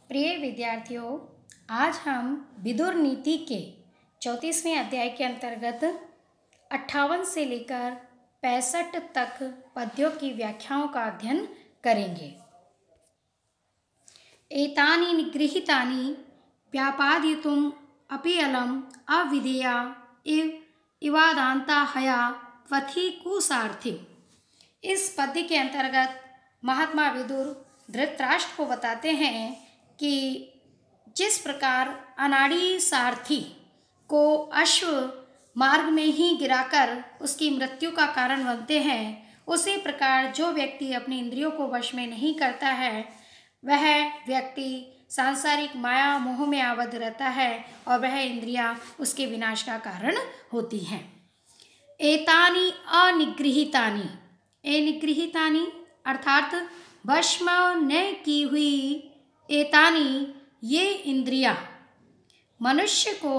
प्रिय विद्यार्थियों, आज हम विदुर नीति के 34वें अध्याय के अंतर्गत 58 से लेकर 65 तक पद्यों की व्याख्याओं का अध्ययन करेंगे। एतानि निगृहीतानि व्यापादयितुम् अपि अलम् अविधेया इवादान्ता हया पथि कुसारथिम्। इस पद्य के अंतर्गत महात्मा विदुर धृतराष्ट्र को बताते हैं कि जिस प्रकार अनाड़ी सारथी को अश्व मार्ग में ही गिराकर उसकी मृत्यु का कारण बनते हैं, उसी प्रकार जो व्यक्ति अपनी इंद्रियों को वश में नहीं करता है वह व्यक्ति सांसारिक माया मोह में आबद्ध रहता है और वह इंद्रियां उसके विनाश का कारण होती हैं। एतानि अनिगृहीतानि, निगृहीतानि अर्थात वश में न की हुई, एतानि ये इंद्रियां मनुष्य को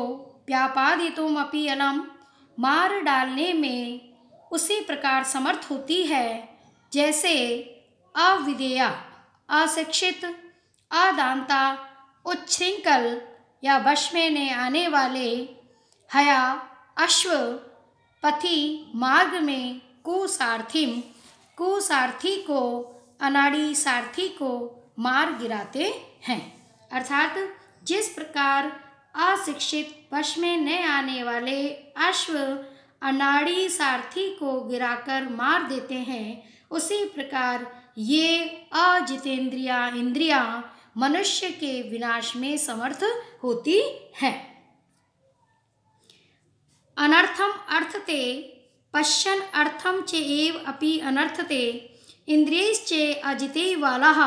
व्यापादितुम् अपि अलम् मार डालने में उसी प्रकार समर्थ होती है जैसे अविधेया अशिक्षित, अदांता उच्छृंखल या वश में न आने वाले, हया अश्व पथि मार्ग में कुसारथिम कुसारथी को अनाड़ी सारथी को मार गिराते हैं। अर्थात जिस प्रकार अशिक्षित वश में न आने वाले अश्व अनाड़ी सारथी को गिराकर मार देते हैं, उसी प्रकार ये अजितेंद्रिया इंद्रियां मनुष्य के विनाश में समर्थ होती हैं। अनर्थम अर्थते पश्यन् अर्थम चेव अपि अनर्थते इंद्रियश्चे अजिते वालाः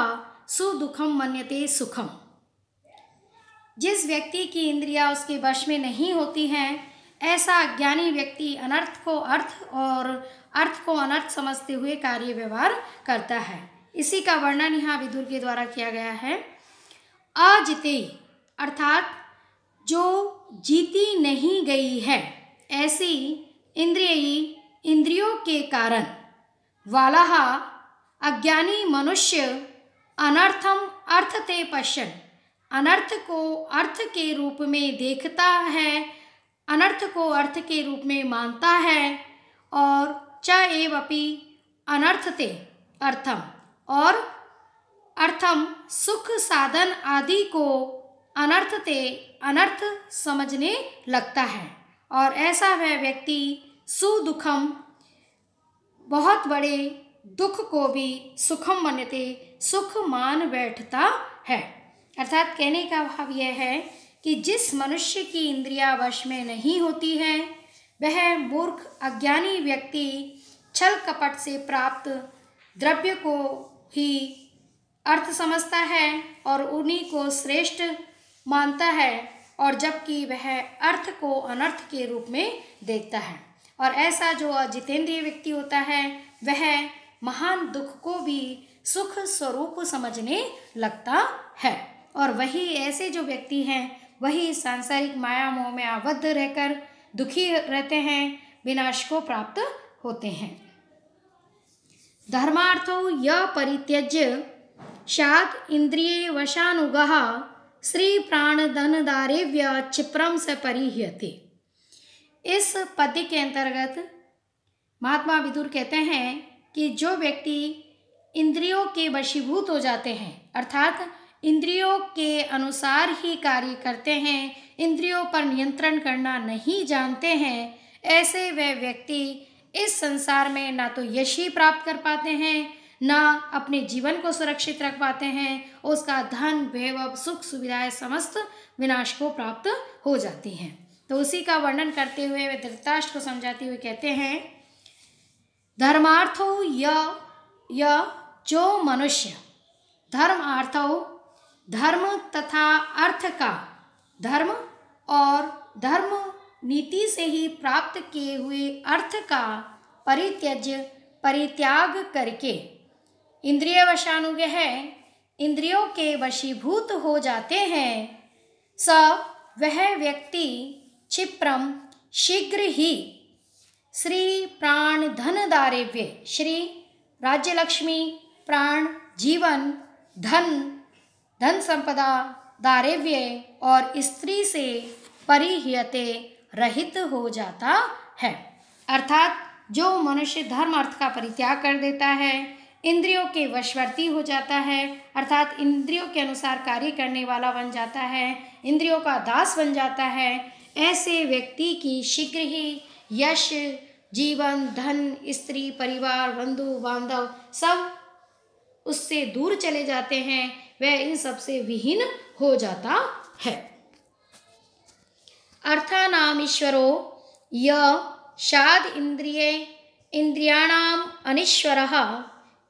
सुदुखम मन्यते सुखम। जिस व्यक्ति की इंद्रियां उसके वश में नहीं होती हैं, ऐसा अज्ञानी व्यक्ति अनर्थ को अर्थ और अर्थ को अनर्थ समझते हुए कार्य व्यवहार करता है। इसी का वर्णन यहाँ विदुर के द्वारा किया गया है। अजिते अर्थात जो जीती नहीं गई है ऐसी इंद्रियों के कारण, वालाः अज्ञानी मनुष्य अनर्थम अर्थते पश्यन् अनर्थ को अर्थ के रूप में देखता है, अनर्थ को अर्थ के रूप में मानता है, और च एव अपि अनर्थते अर्थम और अर्थम सुख साधन आदि को अनर्थते अनर्थ समझने लगता है, और ऐसा वह व्यक्ति सुदुखम बहुत बड़े दुख को भी सुखम मन्यते सुख मान बैठता है। अर्थात कहने का भाव यह है कि जिस मनुष्य की इंद्रियां वश में नहीं होती है वह मूर्ख अज्ञानी व्यक्ति छल कपट से प्राप्त द्रव्य को ही अर्थ समझता है और उन्हीं को श्रेष्ठ मानता है, और जबकि वह अर्थ को अनर्थ के रूप में देखता है। और ऐसा जो अजितेंद्रिय व्यक्ति होता है वह महान दुख को भी सुख स्वरूप समझने लगता है, और वही ऐसे जो व्यक्ति हैं वही सांसारिक माया मोह में आबद्ध रहकर दुखी रहते हैं, विनाश को प्राप्त होते हैं। धर्मार्थो य परित्यज्य स्यात् इंद्रिये वशानुगः श्री प्राण धन दारेव्य क्षिप्रम से परिह्यते। इस पद्य के अंतर्गत महात्मा विदुर कहते हैं कि जो व्यक्ति इंद्रियों के वशीभूत हो जाते हैं, अर्थात इंद्रियों के अनुसार ही कार्य करते हैं, इंद्रियों पर नियंत्रण करना नहीं जानते हैं, ऐसे वह व्यक्ति इस संसार में ना तो यश ही प्राप्त कर पाते हैं, ना अपने जीवन को सुरक्षित रख पाते हैं, उसका धन वैभव सुख सुविधाएं समस्त विनाश को प्राप्त हो जाती हैं। तो उसी का वर्णन करते हुए वे धृतराष्ट्र को समझाते हुए कहते हैं, धर्मार्थो य जो मनुष्य धर्मार्थो धर्म तथा अर्थ का, धर्म और धर्म नीति से ही प्राप्त किए हुए अर्थ का परित्याग करके इंद्रिय वशानुग है, इंद्रियों के वशीभूत हो जाते हैं, स वह व्यक्ति क्षिप्रम शीघ्र ही श्री प्राण धन दारेव्य, श्री राज्य लक्ष्मी, प्राण जीवन धन धन संपदा, दारिद्र्य और स्त्री से परिह्यते रहित हो जाता है। अर्थात जो मनुष्य धर्म अर्थ का परित्याग कर देता है, इंद्रियों के वशवर्ती हो जाता है, अर्थात इंद्रियों के अनुसार कार्य करने वाला बन जाता है, इंद्रियों का दास बन जाता है, ऐसे व्यक्ति की शीघ्र ही यश, जीवन, धन, स्त्री, परिवार, बंधु बांधव सब उससे दूर चले जाते हैं। वह इन सब से विहीन हो जाता है। अर्थानाम ईश्वरो य शाद इंद्रियाणाम अनीश्वरः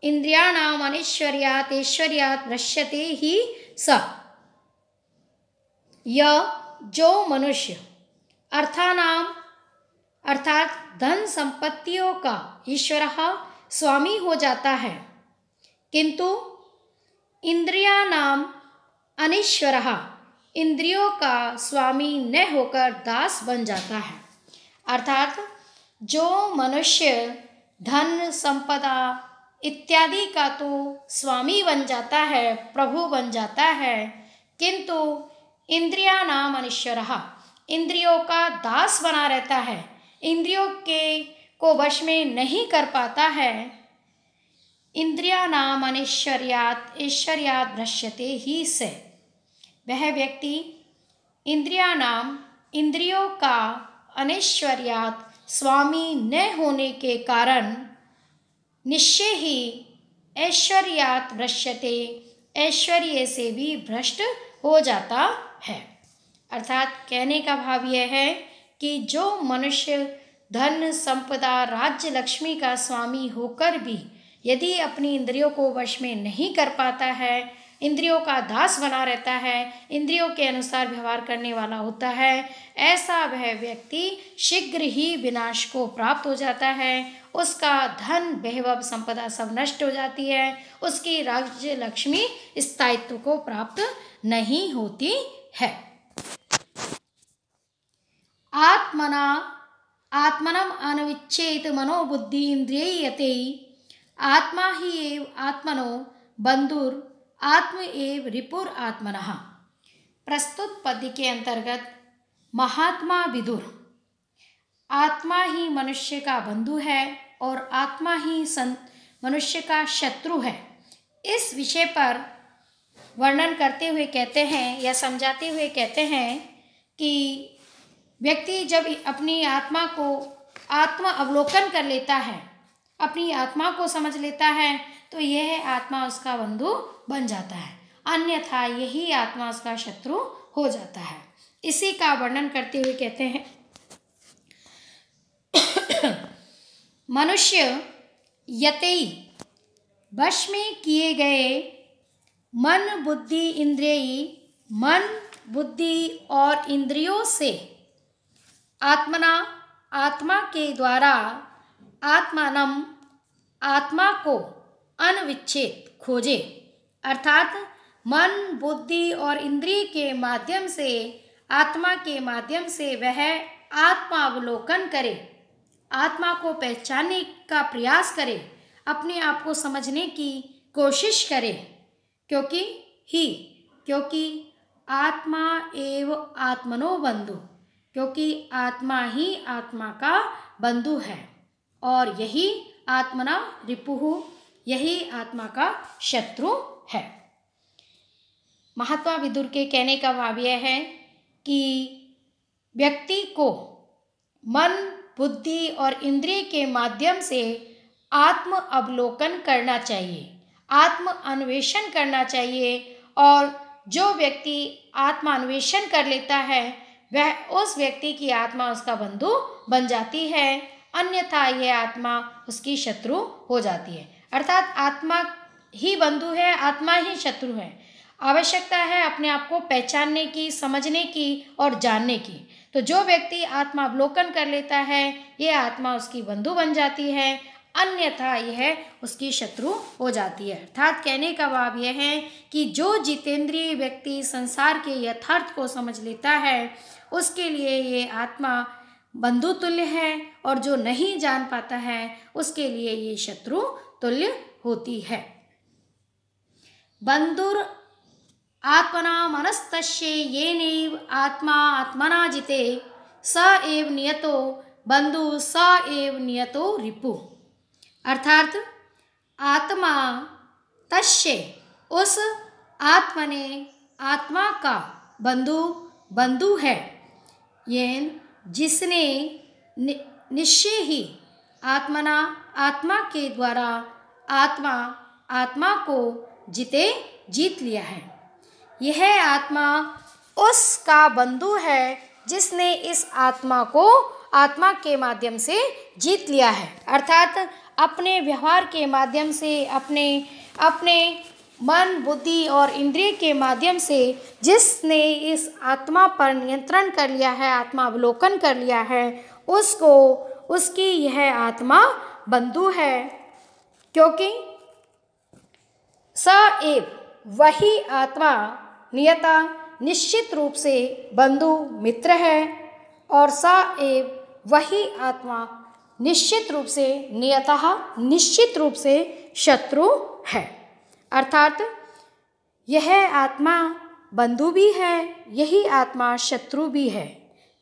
इंद्रियाणाम अनीश्वर्यात् ऐश्वर्यात् भ्रश्यते ही स। यह जो मनुष्य अर्थानाम अर्थात धन संपत्तियों का ईश्वरः स्वामी हो जाता है, किंतु इंद्रियाणाम अनीश्वरः इंद्रियों का स्वामी न होकर दास बन जाता है। अर्थात जो मनुष्य धन संपदा इत्यादि का तो स्वामी बन जाता है, प्रभु बन जाता है, किंतु इंद्रियाणाम अनीश्वरः इंद्रियों का दास बना रहता है, इंद्रियों को वश में नहीं कर पाता है। इंद्रियाणाम अनीश्वर्यात् ऐश्वर्यात् भ्रश्यते ही से। वह व्यक्ति इंद्रियाणाम इंद्रियों का अनीश्वर्यात् स्वामी न होने के कारण निश्चय ही ऐश्वर्यात् भ्रश्यते ऐश्वर्य से भी भ्रष्ट हो जाता है। अर्थात कहने का भाव यह है कि जो मनुष्य धन संपदा राज्य लक्ष्मी का स्वामी होकर भी यदि अपनी इंद्रियों को वश में नहीं कर पाता है, इंद्रियों का दास बना रहता है, इंद्रियों के अनुसार व्यवहार करने वाला होता है, ऐसा वह व्यक्ति शीघ्र ही विनाश को प्राप्त हो जाता है। उसका धन वैभव संपदा सब नष्ट हो जाती है, उसकी राज्य लक्ष्मी स्थायित्व को प्राप्त नहीं होती है। आत्मनम अनविच्छेद मनोबुद्धि इंद्रियते आत्मा ही एव आत्मनो बंधुर आत्म एव रिपुर आत्मनः। प्रस्तुत पद्य के अंतर्गत महात्मा विदुर आत्मा ही मनुष्य का बंधु है और आत्मा ही मनुष्य का शत्रु है, इस विषय पर वर्णन करते हुए कहते हैं या समझाते हुए कहते हैं कि व्यक्ति जब अपनी आत्मा को आत्म अवलोकन कर लेता है, अपनी आत्मा को समझ लेता है, तो यह आत्मा उसका बंधु बन जाता है, अन्यथा यही आत्मा उसका शत्रु हो जाता है। इसी का वर्णन करते हुए कहते हैं मनुष्य यतेई वश में किए गए मन बुद्धि इंद्रिय मन बुद्धि और इंद्रियों से आत्मा के द्वारा आत्मानम आत्मा को अनविच्छेद खोजे। अर्थात मन बुद्धि और इंद्रिय के माध्यम से आत्मा के माध्यम से वह आत्मावलोकन करे, आत्मा को पहचानने का प्रयास करे, अपने आप को समझने की कोशिश करे, क्योंकि आत्मा एव आत्मनो बंधु, क्योंकि आत्मा ही आत्मा का बंधु है और यही आत्मना रिपुः, यही आत्मा का शत्रु है। महात्मा विदुर के कहने का भाव यह है कि व्यक्ति को मन बुद्धि और इंद्रिय के माध्यम से आत्म अवलोकन करना चाहिए, आत्म अन्वेषण करना चाहिए, और जो व्यक्ति आत्मा अन्वेषण कर लेता है वह उस व्यक्ति की आत्मा उसका बंधु बन जाती है, अन्यथा यह आत्मा उसकी शत्रु हो जाती है। अर्थात आत्मा ही बंधु है, आत्मा ही शत्रु है। आवश्यकता है अपने आप को पहचानने की, समझने की और जानने की। तो जो व्यक्ति आत्मा अवलोकन कर लेता है यह आत्मा उसकी बंधु बन जाती है, अन्यथा यह उसकी शत्रु हो जाती है। अर्थात कहने का भाव यह है कि जो जितेंद्रिय व्यक्ति संसार के यथार्थ को समझ लेता है उसके लिए ये आत्मा बंधु तुल्य है, और जो नहीं जान पाता है उसके लिए ये शत्रु तुल्य होती है। बंधुर आत्मना मनस्तस्य येनैव आत्मा आत्मना जिते स एव नियतो बंधु स एव नियतो रिपु। अर्थात आत्मा तस्य उस आत्मा ने आत्मा का बंधु है, येन जिसने निश्चय ही आत्मा के द्वारा आत्मा को जीत लिया है। यह आत्मा उसका बंधु है जिसने इस आत्मा को आत्मा के माध्यम से जीत लिया है। अर्थात अपने व्यवहार के माध्यम से, अपने मन बुद्धि और इंद्रिय के माध्यम से जिसने इस आत्मा पर नियंत्रण कर लिया है, आत्मा अवलोकन कर लिया है, उसकी यह आत्मा बंधु है। क्योंकि स एव वही आत्मा नियता निश्चित रूप से बंधु मित्र है, और स एव वही आत्मा निश्चित रूप से नियतः निश्चित रूप से शत्रु है। अर्थात यह आत्मा बंधु भी है, यही आत्मा शत्रु भी है।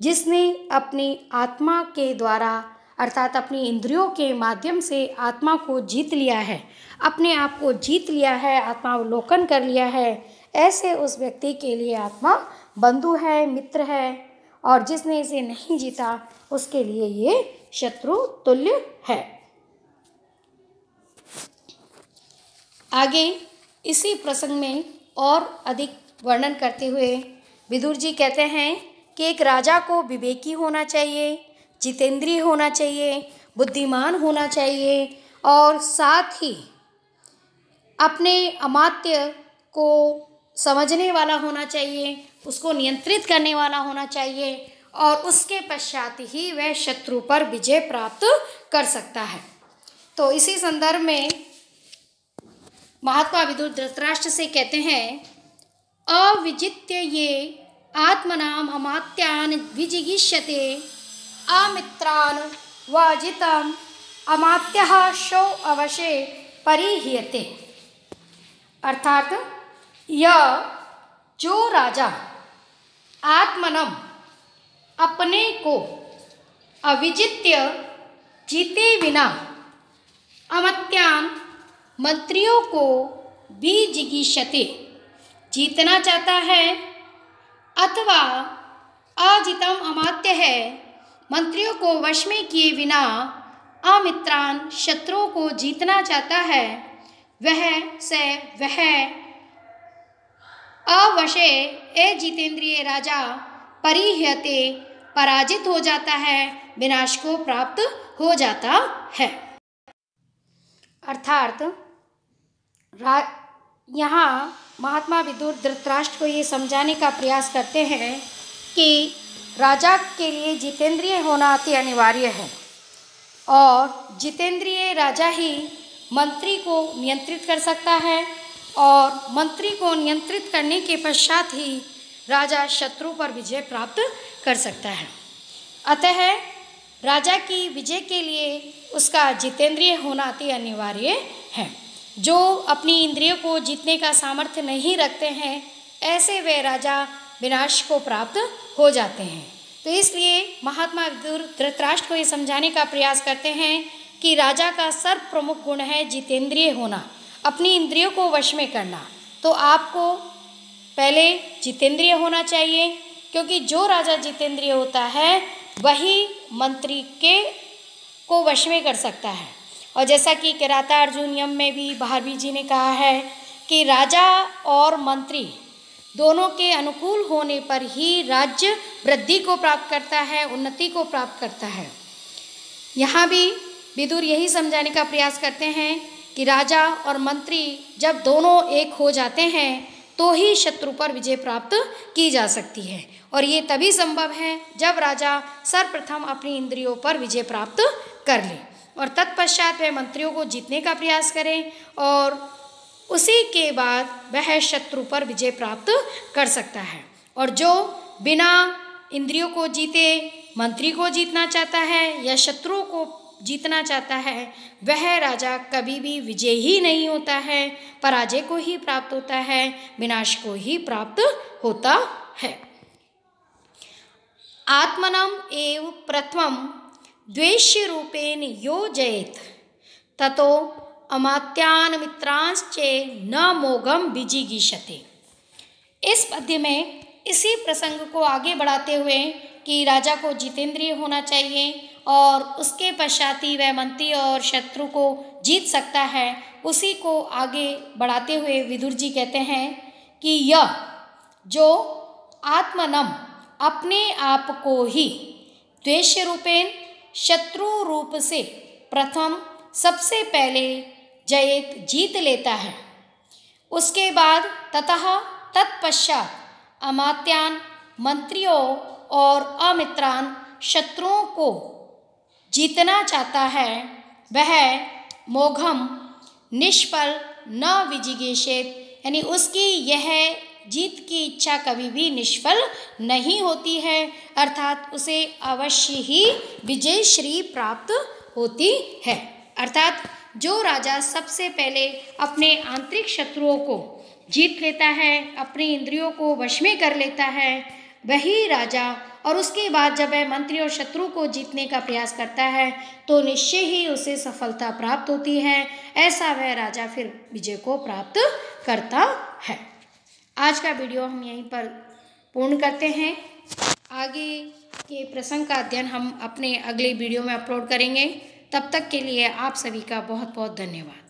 जिसने अपनी आत्मा के द्वारा अर्थात अपनी इंद्रियों के माध्यम से आत्मा को जीत लिया है, अपने आप को जीत लिया है, आत्मा अवलोकन कर लिया है, ऐसे उस व्यक्ति के लिए आत्मा बंधु है, मित्र है। और जिसने इसे नहीं जीता उसके लिए ये शत्रु तुल्य है। आगे इसी प्रसंग में और अधिक वर्णन करते हुए विदुर जी कहते हैं कि एक राजा को विवेकी होना चाहिए, जितेंद्रिय होना चाहिए, बुद्धिमान होना चाहिए, और साथ ही अपने अमात्य को समझने वाला होना चाहिए, उसको नियंत्रित करने वाला होना चाहिए, और उसके पश्चात ही वह शत्रु पर विजय प्राप्त कर सकता है। तो इसी संदर्भ में महात्मा विदुर धृतराष्ट्र से कहते हैं, अविजित्य ये आत्मनाम अमात्यान विजिगीष्यते अमित्रान वाजितम अमात्यः शो अवशे परिह्यते। अर्थात यह जो राजा आत्मनम अपने को अविजित्य जीते बिना अमत्यान मंत्रियों को भी जिगीषते जीतना चाहता है, अथवा अजितम अमात्य है मंत्रियों को वश में किए बिना अमित्रान शत्रुओं को जीतना चाहता है, वह अवशे ए जितेंद्रिय राजा परिह्यते पराजित हो जाता है, विनाश को प्राप्त हो जाता है। अर्थात यहाँ महात्मा विदुर धृतराष्ट्र को ये समझाने का प्रयास करते हैं कि राजा के लिए जितेंद्रिय होना अति अनिवार्य है, और जितेंद्रिय राजा ही मंत्री को नियंत्रित कर सकता है, और मंत्री को नियंत्रित करने के पश्चात ही राजा शत्रु पर विजय प्राप्त कर सकता है। अतः राजा की विजय के लिए उसका जितेंद्रिय होना अति अनिवार्य है। जो अपनी इंद्रियों को जीतने का सामर्थ्य नहीं रखते हैं, ऐसे वे राजा विनाश को प्राप्त हो जाते हैं। तो इसलिए महात्मा विदुर धृतराष्ट्र को ये समझाने का प्रयास करते हैं कि राजा का सर्व प्रमुख गुण है जितेंद्रिय होना, अपनी इंद्रियों को वश में करना। तो आपको पहले जितेंद्रिय होना चाहिए, क्योंकि जो राजा जितेंद्रिय होता है वही मंत्री को वश में कर सकता है। और जैसा कि किरातार्जुनीयम में भी भारवी जी ने कहा है कि राजा और मंत्री दोनों के अनुकूल होने पर ही राज्य वृद्धि को प्राप्त करता है, उन्नति को प्राप्त करता है। यहाँ भी विदुर यही समझाने का प्रयास करते हैं कि राजा और मंत्री जब दोनों एक हो जाते हैं तो ही शत्रु पर विजय प्राप्त की जा सकती है, और ये तभी संभव है जब राजा सर्वप्रथम अपनी इंद्रियों पर विजय प्राप्त कर ले, और तत्पश्चात वह मंत्रियों को जीतने का प्रयास करें, और उसी के बाद वह शत्रु पर विजय प्राप्त कर सकता है। और जो बिना इंद्रियों को जीते मंत्री को जीतना चाहता है या शत्रुओं को जीतना चाहता है वह राजा कभी भी विजयी ही नहीं होता है, पराजय को ही प्राप्त होता है, विनाश को ही प्राप्त होता है। आत्मनम एव प्रथमं द्वेष्य रूपेण यो जयेत ततो अमात्यान् मित्रांश्चे न मोघम विजिगीषते। इस पद्य में इसी प्रसंग को आगे बढ़ाते हुए कि राजा को जितेंद्रिय होना चाहिए और उसके पश्चात ही वह मंत्री और शत्रु को जीत सकता है, उसी को आगे बढ़ाते हुए विदुर जी कहते हैं कि यह जो आत्मनम अपने आप को ही द्वेष्य रूपेण शत्रु रूप से प्रथम सबसे पहले जयेत जीत लेता है, उसके बाद ततः तत्पश्चात अमात्यान मंत्रियों और अमित्रान शत्रुओं को जीतना चाहता है, वह मोघम निष्फल न विजिगीषेत, यानी उसकी यह जीत की इच्छा कभी भी निष्फल नहीं होती है, अर्थात उसे अवश्य ही विजय श्री प्राप्त होती है। अर्थात जो राजा सबसे पहले अपने आंतरिक शत्रुओं को जीत लेता है, अपनी इंद्रियों को वश में कर लेता है, वही राजा, और उसके बाद जब वह मंत्री और शत्रु को जीतने का प्रयास करता है तो निश्चय ही उसे सफलता प्राप्त होती है। ऐसा वह राजा फिर विजय को प्राप्त करता है। आज का वीडियो हम यहीं पर पूर्ण करते हैं। आगे के प्रसंग का अध्ययन हम अपने अगले वीडियो में अपलोड करेंगे। तब तक के लिए आप सभी का बहुत बहुत धन्यवाद।